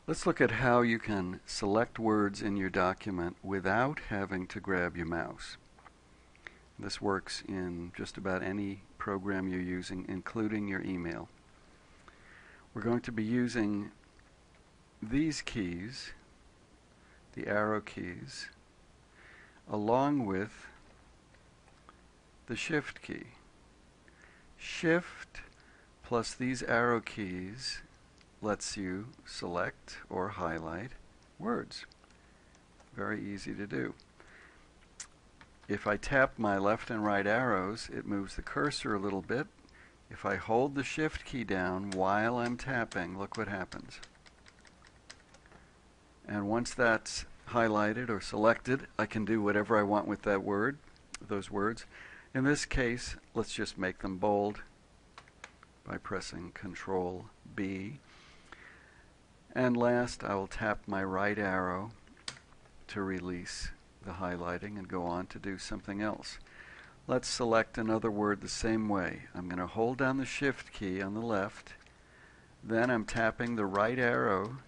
Let's look at how you can select words in your document without having to grab your mouse. This works in just about any program you're using, including your email. We're going to be using these keys, the arrow keys, along with the Shift key. Shift plus these arrow keys lets you select or highlight words. Very easy to do. If I tap my left and right arrows, it moves the cursor a little bit. If I hold the Shift key down while I'm tapping, look what happens. And once that's highlighted or selected, I can do whatever I want with that word, those words. In this case, let's just make them bold by pressing Control B. And last, I will tap my right arrow to release the highlighting and go on to do something else. Let's select another word the same way. I'm going to hold down the Shift key on the left, then I'm tapping the right arrow,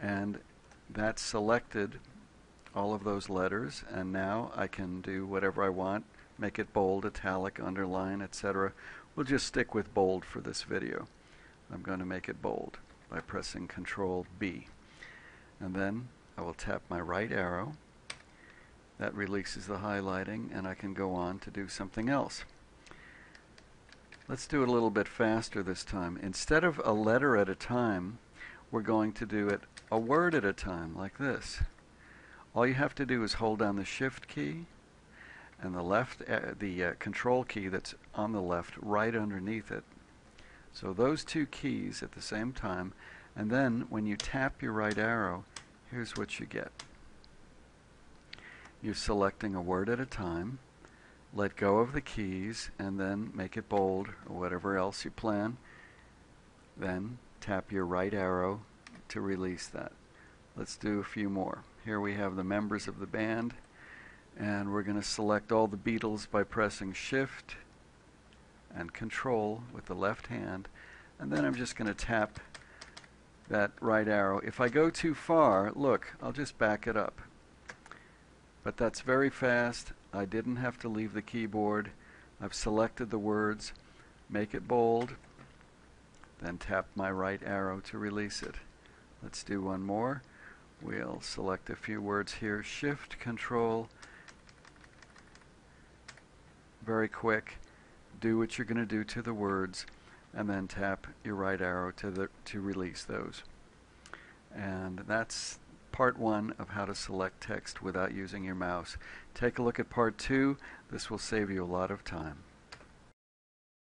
and that's selected all of those letters, and now I can do whatever I want, make it bold, italic, underline, etc. We'll just stick with bold for this video. I'm going to make it bold by pressing Control B. And then I will tap my right arrow. That releases the highlighting, and I can go on to do something else. Let's do it a little bit faster this time. Instead of a letter at a time, we're going to do it a word at a time, like this. All you have to do is hold down the Shift key and the Control key that's on the left right underneath it. So those two keys at the same time, and then when you tap your right arrow, here's what you get. You're selecting a word at a time, let go of the keys, and then make it bold or whatever else you plan. Then tap your right arrow to release that. Let's do a few more. Here we have the members of the band, and we're going to select all the Beatles by pressing Shift and Control with the left hand, and then I'm just going to tap that right arrow. If I go too far, look, I'll just back it up. But that's very fast. I didn't have to leave the keyboard. I've selected the words, make it bold, then tap my right arrow to release it. Let's do one more. We'll select a few words here, Shift, Control, very quick. Do what you're going to do to the words, and then tap your right arrow to release those. And that's part one of how to select text without using your mouse. Take a look at part two. This will save you a lot of time.